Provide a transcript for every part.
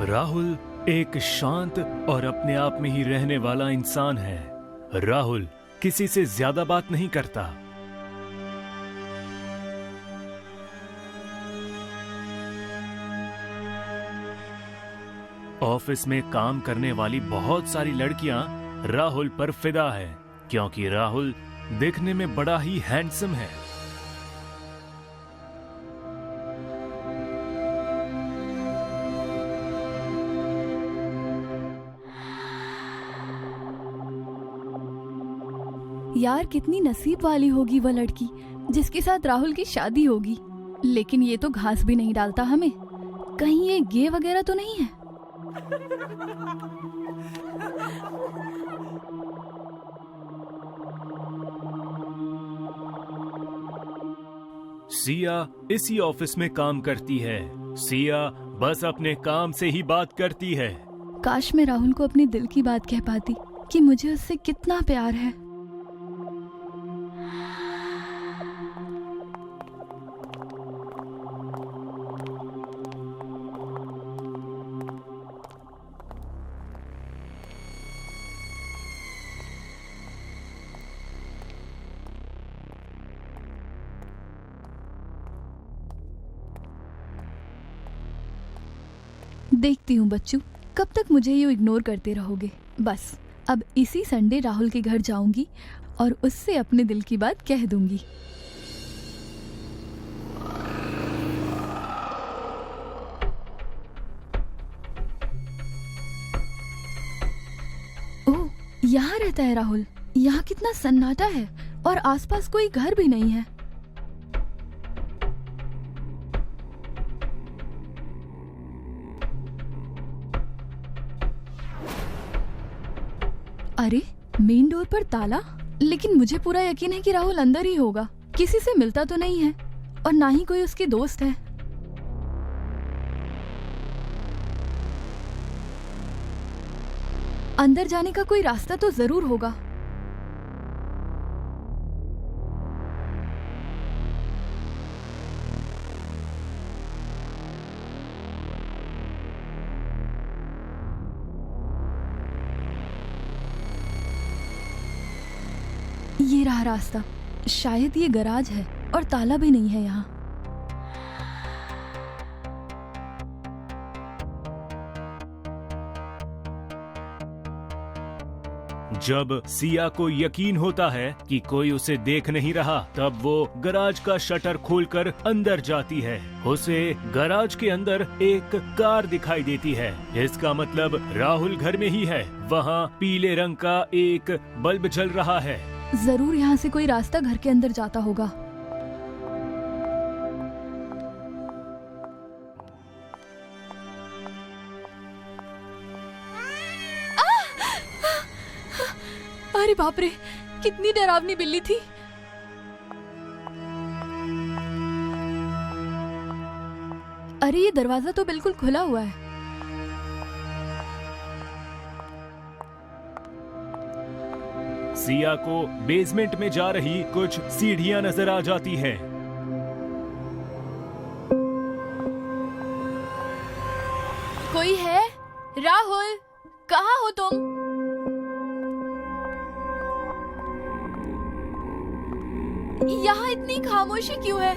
राहुल एक शांत और अपने आप में ही रहने वाला इंसान है। राहुल किसी से ज्यादा बात नहीं करता। ऑफिस में काम करने वाली बहुत सारी लड़कियां राहुल पर फिदा है, क्योंकि राहुल दिखने में बड़ा ही हैंडसम है। यार कितनी नसीब वाली होगी वह लड़की जिसके साथ राहुल की शादी होगी। लेकिन ये तो घास भी नहीं डालता हमें। कहीं ये गे वगैरह तो नहीं है? सिया इसी ऑफिस में काम करती है। सिया बस अपने काम से ही बात करती है। काश मैं राहुल को अपने दिल की बात कह पाती कि मुझे उससे कितना प्यार है। देखती हूँ बच्चू, कब तक मुझे ये इग्नोर करते रहोगे। बस अब इसी संडे राहुल के घर जाऊंगी और उससे अपने दिल की बात कह दूंगी। ओह, यहाँ रहता है राहुल। यहाँ कितना सन्नाटा है और आसपास कोई घर भी नहीं है। अरे, मेन डोर पर ताला। लेकिन मुझे पूरा यकीन है कि राहुल अंदर ही होगा। किसी से मिलता तो नहीं है और ना ही कोई उसके दोस्त है। अंदर जाने का कोई रास्ता तो जरूर होगा। ये रहा रास्ता। शायद ये गैराज है और ताला भी नहीं है यहाँ। जब सिया को यकीन होता है कि कोई उसे देख नहीं रहा, तब वो गैराज का शटर खोलकर अंदर जाती है। उसे गैराज के अंदर एक कार दिखाई देती है। इसका मतलब राहुल घर में ही है। वहाँ पीले रंग का एक बल्ब जल रहा है। जरूर यहाँ से कोई रास्ता घर के अंदर जाता होगा। अरे बाप रे, कितनी डरावनी बिल्ली थी। अरे ये दरवाजा तो बिल्कुल खुला हुआ है। सिया को बेसमेंट में जा रही कुछ सीढ़ियां नजर आ जाती हैं। कोई है? राहुल, कहाँ हो तुम? यहाँ इतनी खामोशी क्यों है?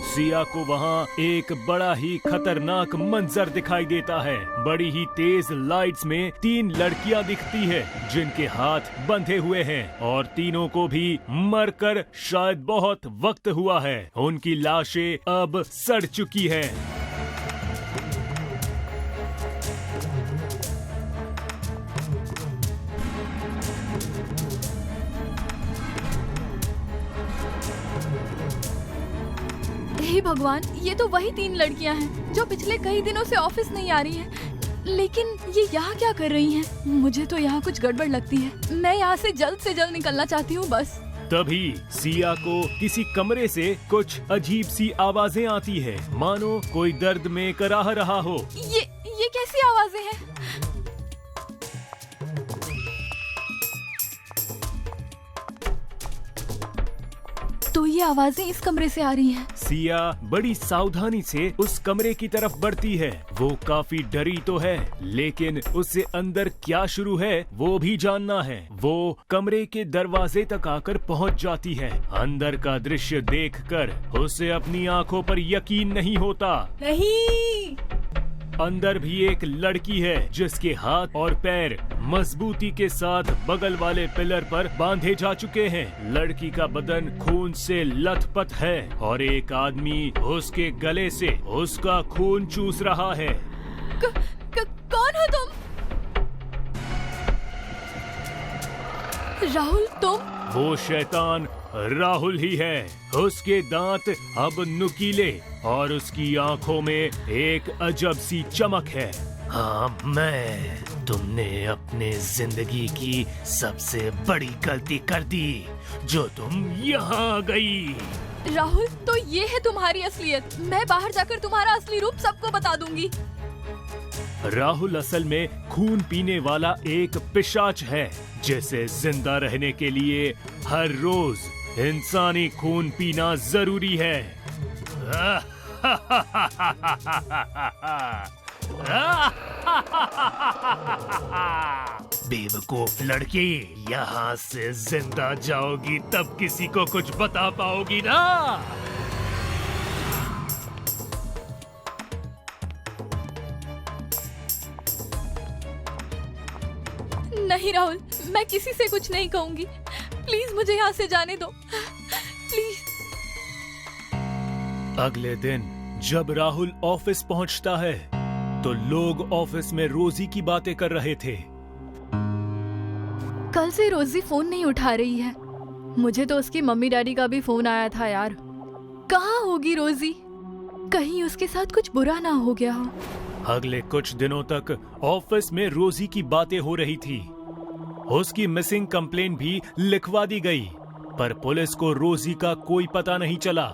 सिया को वहाँ एक बड़ा ही खतरनाक मंजर दिखाई देता है। बड़ी ही तेज लाइट्स में 3 लड़कियाँ दिखती है जिनके हाथ बंधे हुए हैं और तीनों को भी मरकर शायद बहुत वक्त हुआ है। उनकी लाशें अब सड़ चुकी हैं। हे भगवान, ये तो वही 3 लड़कियां हैं जो पिछले कई दिनों से ऑफिस नहीं आ रही हैं। लेकिन ये यहाँ क्या कर रही हैं? मुझे तो यहाँ कुछ गड़बड़ लगती है। मैं यहाँ से जल्द निकलना चाहती हूँ बस। तभी सिया को किसी कमरे से कुछ अजीब सी आवाजें आती है, मानो कोई दर्द में कराह रहा हो। ये कैसी आवाजें हैं? तो ये आवाजें इस कमरे से आ रही हैं। सिया बड़ी सावधानी से उस कमरे की तरफ बढ़ती है। वो काफी डरी तो है, लेकिन उसे अंदर क्या शुरू है वो भी जानना है। वो कमरे के दरवाजे तक आकर पहुंच जाती है। अंदर का दृश्य देखकर उसे अपनी आंखों पर यकीन नहीं होता। नहीं, अंदर भी एक लड़की है जिसके हाथ और पैर मजबूती के साथ बगल वाले पिलर पर बांधे जा चुके हैं। लड़की का बदन खून से लथपथ है और एक आदमी उसके गले से उसका खून चूस रहा है। कौन हो तुम? राहुल, तुम? वो शैतान राहुल ही है। उसके दांत अब नुकीले और उसकी आंखों में एक अजब सी चमक है। हाँ, मैं। तुमने अपने जिंदगी की सबसे बड़ी गलती कर दी जो तुम यहाँ आ गई। राहुल, तो ये है तुम्हारी असलियत। मैं बाहर जाकर तुम्हारा असली रूप सबको बता दूंगी। राहुल असल में खून पीने वाला एक पिशाच है जिसे जिंदा रहने के लिए हर रोज इंसानी खून पीना जरूरी है। बेवकूफ लड़की, यहाँ से जिंदा जाओगी तब किसी को कुछ बता पाओगी ना। नहीं राहुल, मैं किसी से कुछ नहीं कहूंगी। प्लीज मुझे यहाँ से जाने दो, प्लीज। अगले दिन जब राहुल ऑफिस पहुंचता है तो लोग ऑफिस में रोजी की बातें कर रहे थे। कल से रोजी फोन नहीं उठा रही है। मुझे तो उसकी मम्मी डैडी का भी फोन आया था यार। कहाँ होगी रोजी? कहीं उसके साथ कुछ बुरा ना हो गया हो। अगले कुछ दिनों तक ऑफिस में रोजी की बातें हो रही थी। उसकी मिसिंग कंप्लेन भी लिखवा दी गई, पर पुलिस को रोजी का कोई पता नहीं चला।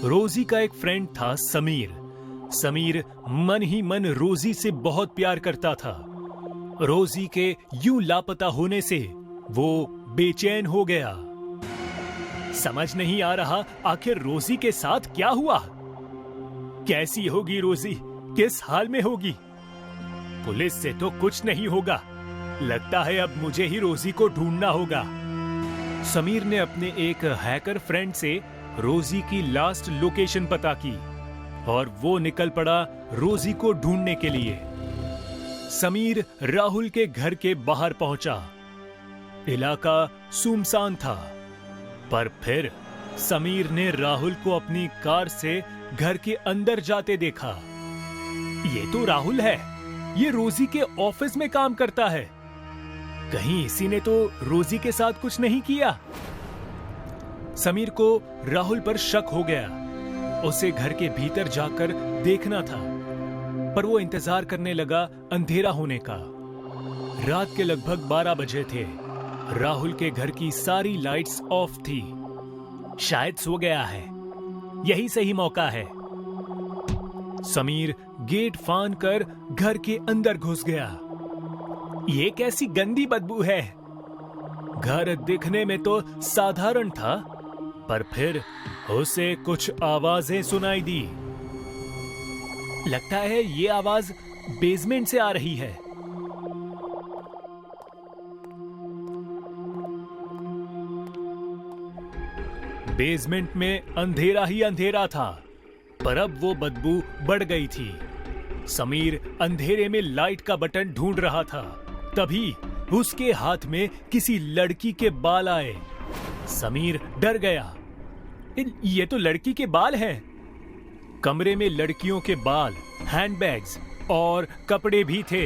रोजी का एक फ्रेंड था समीर। समीर मन ही मन रोजी से बहुत प्यार करता था। रोजी के यूं लापता होने से वो बेचैन हो गया। समझ नहीं आ रहा आखिर रोजी के साथ क्या हुआ। कैसी होगी रोजी, किस हाल में होगी? पुलिस से तो कुछ नहीं होगा। लगता है अब मुझे ही रोजी को ढूंढना होगा। समीर ने अपने एक हैकर फ्रेंड से रोजी की लास्ट लोकेशन पता की और वो निकल पड़ा रोजी को ढूंढने के लिए। समीर राहुल के घर के बाहर पहुंचा। इलाका सुनसान था, पर फिर समीर ने राहुल को अपनी कार से घर के अंदर जाते देखा। ये तो राहुल है। ये रोजी के ऑफिस में काम करता है। कहीं इसी ने तो रोजी के साथ कुछ नहीं किया। समीर को राहुल पर शक हो गया। उसे घर के भीतर जाकर देखना था, पर वो इंतजार करने लगा अंधेरा होने का। रात के लगभग 12 बजे थे। राहुल के घर की सारी लाइट्स ऑफ थी। शायद सो गया है, यही सही मौका है। समीर गेट फांद कर घर के अंदर घुस गया। ये कैसी गंदी बदबू है। घर दिखने में तो साधारण था, पर फिर उसे कुछ आवाजें सुनाई दी। लगता है ये आवाज बेसमेंट से आ रही है। बेसमेंट में अंधेरा ही अंधेरा था, पर अब वो बदबू बढ़ गई थी। समीर अंधेरे में लाइट का बटन ढूंढ रहा था, तभी उसके हाथ में किसी लड़की के बाल आए। समीर डर गया। ये तो लड़की के बाल हैं। कमरे में लड़कियों के बाल, हैंडबैग्स और कपड़े भी थे।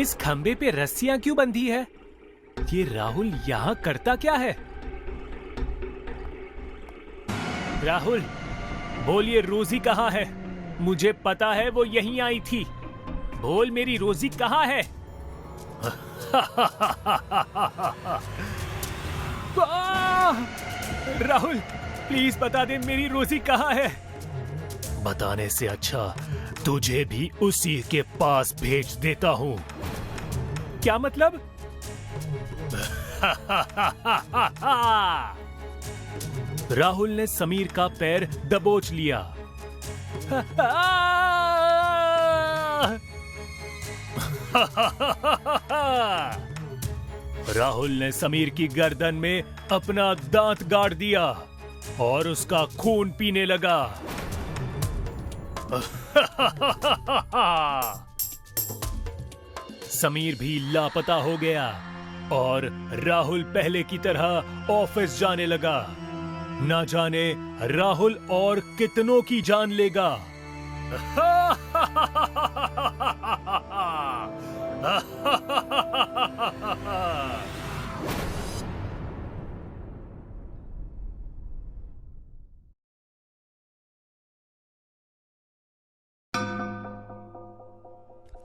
इस खंबे पे रस्सियां क्यों बंधी है? ये राहुल यहां करता क्या है? राहुल, बोलिए रोजी कहाँ है? मुझे पता है वो यहीं आई थी। बोल, मेरी रोजी कहाँ है? राहुल, प्लीज बता दे मेरी रोजी कहाँ है। बताने से अच्छा तुझे भी उसी के पास भेज देता हूँ। क्या मतलब? राहुल ने समीर का पैर दबोच लिया। राहुल ने समीर की गर्दन में अपना दांत गाड़ दिया और उसका खून पीने लगा। समीर भी लापता हो गया और राहुल पहले की तरह ऑफिस जाने लगा। ना जाने राहुल और कितनों की जान लेगा।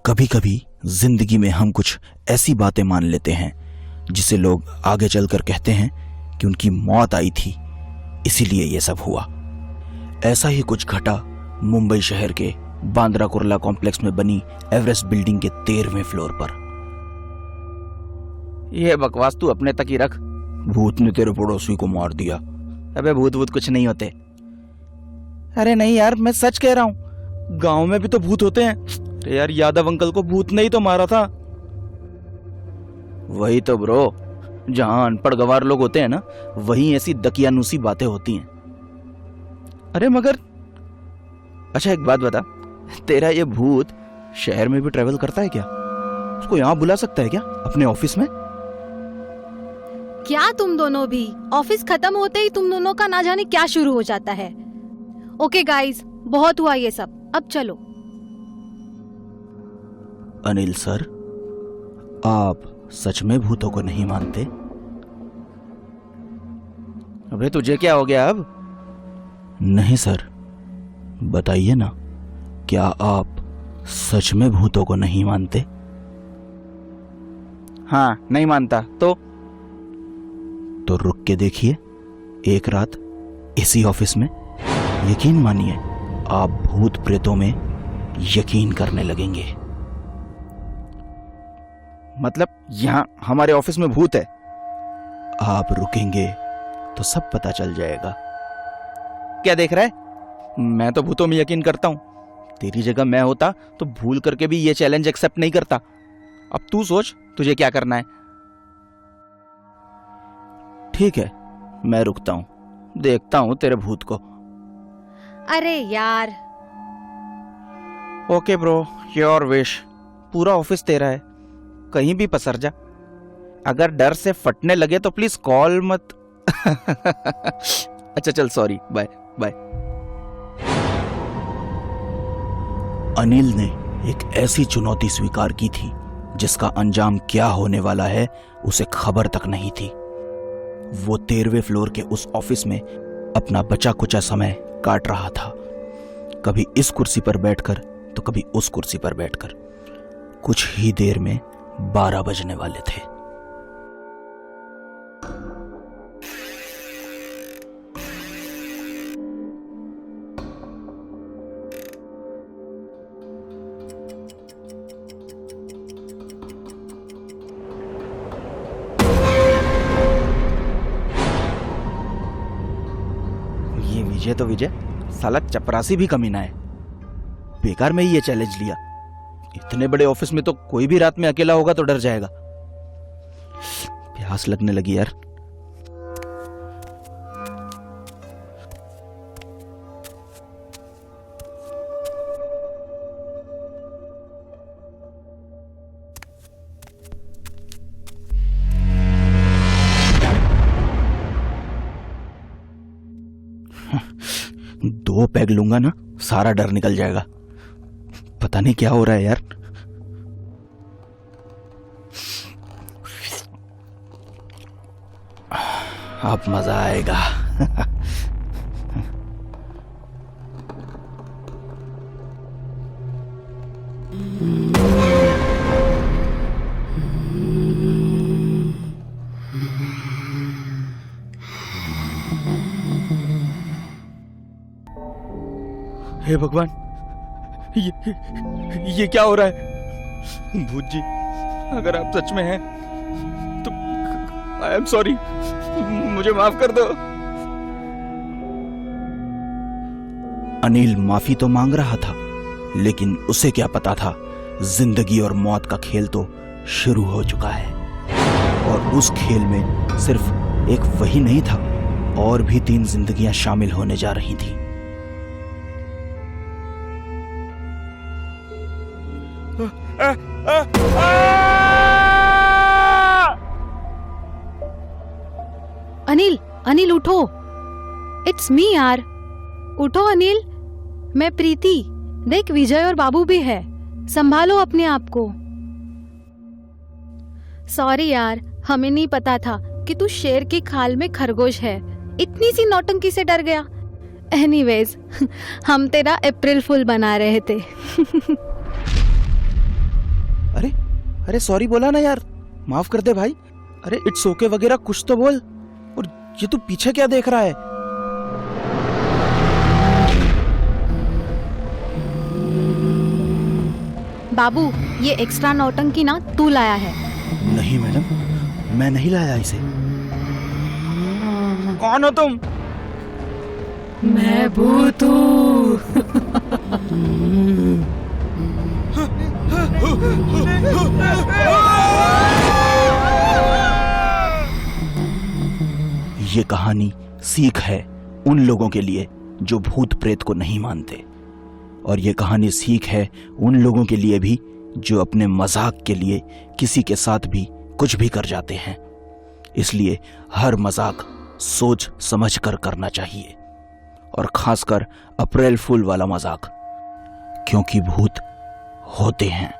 कभी कभी जिंदगी में हम कुछ ऐसी बातें मान लेते हैं जिसे लोग आगे चलकर कहते हैं कि उनकी मौत आई थी, इसीलिए यह सब हुआ। ऐसा ही कुछ घटा मुंबई शहर के बांद्रा कुर्ला कॉम्प्लेक्स में बनी एवरेस्ट बिल्डिंग के 13वें फ्लोर पर। ये बकवास तू अपने तक ही रख। भूत ने तेरे पड़ोसी को मार दिया। अबे भूत कुछ नहीं होते। अरे नहीं यार, मैं सच कह रहा हूँ, गांव में भी तो भूत होते हैं। अरे यार, यादव अंकल को भूत ने ही तो मारा था। वही तो ब्रो, जहां अनपढ़ गवार लोग होते हैं ना, वहीं ऐसी दकियानूसी बातें होती हैं। अरे मगर अच्छा एक बात बता, तेरा ये भूत शहर में भी ट्रेवल करता है क्या? उसको यहाँ बुला सकता है क्या अपने ऑफिस में? क्या तुम दोनों भी ऑफिस खत्म होते ही तुम दोनों का ना जाने क्या शुरू हो जाता है। ओके गाइस, बहुत हुआ ये सब, अब चलो। अनिल सर, आप सच में भूतों को नहीं मानते? अबे तुझे क्या हो गया अब? नहीं सर, बताइए ना, क्या आप सच में भूतों को नहीं मानते? हाँ, नहीं मानता तो रुक के देखिए एक रात इसी ऑफिस में। यकीन मानिए, आप भूत प्रेतों में यकीन करने लगेंगे। मतलब यहाँ हमारे ऑफिस में भूत है? आप रुकेंगे तो सब पता चल जाएगा। क्या देख रहा है? मैं तो भूतों में यकीन करता हूँ। तेरी जगह मैं होता तो भूल करके भी ये चैलेंज एक्सेप्ट नहीं करता। अब तू सोच तुझे क्या करना है। ठीक है, मैं रुकता हूँ, देखता हूँ तेरे भूत को। अरे यार, ओके ब्रो, योर विश। पूरा ऑफिस तेरा है, कहीं भी पसर जा। अगर डर से फटने लगे तो प्लीज कॉल मत। अच्छा चल, सॉरी, बाय बाय। अनिल ने एक ऐसी चुनौती स्वीकार की थी जिसका अंजाम क्या होने वाला है उसे खबर तक नहीं थी। वो 13वें फ्लोर के उस ऑफिस में अपना बचा कुचा समय काट रहा था, कभी इस कुर्सी पर बैठकर तो कभी उस कुर्सी पर बैठकर। कुछ ही देर में 12 बजने वाले थे। ये विजय तो विजय, साला चपरासी भी कमीना है। बेकार में ही ये चैलेंज लिया। इतने बड़े ऑफिस में तो कोई भी रात में अकेला होगा तो डर जाएगा। प्यास लगने लगी यार। दो पैग लूंगा ना, सारा डर निकल जाएगा। पता नहीं क्या हो रहा है यार। अब मजा आएगा। हे भगवान, ये क्या हो रहा है? भूत जी, अगर आप सच में हैं तो आई एम सॉरी, मुझे माफ कर दो। अनिल माफी तो मांग रहा था, लेकिन उसे क्या पता था जिंदगी और मौत का खेल तो शुरू हो चुका है। और उस खेल में सिर्फ एक वही नहीं था, और भी 3 जिंदगियां शामिल होने जा रही थी। अनिल, अनिल उठो, इट्स मी यार, उठो अनिल। मैं प्रीति, देख विजय और बाबू भी है, संभालो अपने आप को। सॉरी यार, हमें नहीं पता था कि तू शेर की खाल में खरगोश है, इतनी सी नौटंकी से डर गया। एनीवेज, हम तेरा अप्रैल फूल बना रहे थे। अरे अरे सॉरी बोला ना यार, माफ कर दे भाई। अरे इट्स ओके वगैरह कुछ तो बोल। और ये तू पीछे क्या देख रहा है? बाबू, ये एक्स्ट्रा नौटंकी ना तू लाया है। नहीं मैडम, मैं नहीं लाया इसे। कौन हो तुम? मैं भूत हूँ। ये कहानी सीख है उन लोगों के लिए जो भूत प्रेत को नहीं मानते, और ये कहानी सीख है उन लोगों के लिए भी जो अपने मजाक के लिए किसी के साथ भी कुछ भी कर जाते हैं। इसलिए हर मजाक सोच समझ कर करना चाहिए, और खासकर अप्रैल फूल वाला मजाक, क्योंकि भूत होते हैं।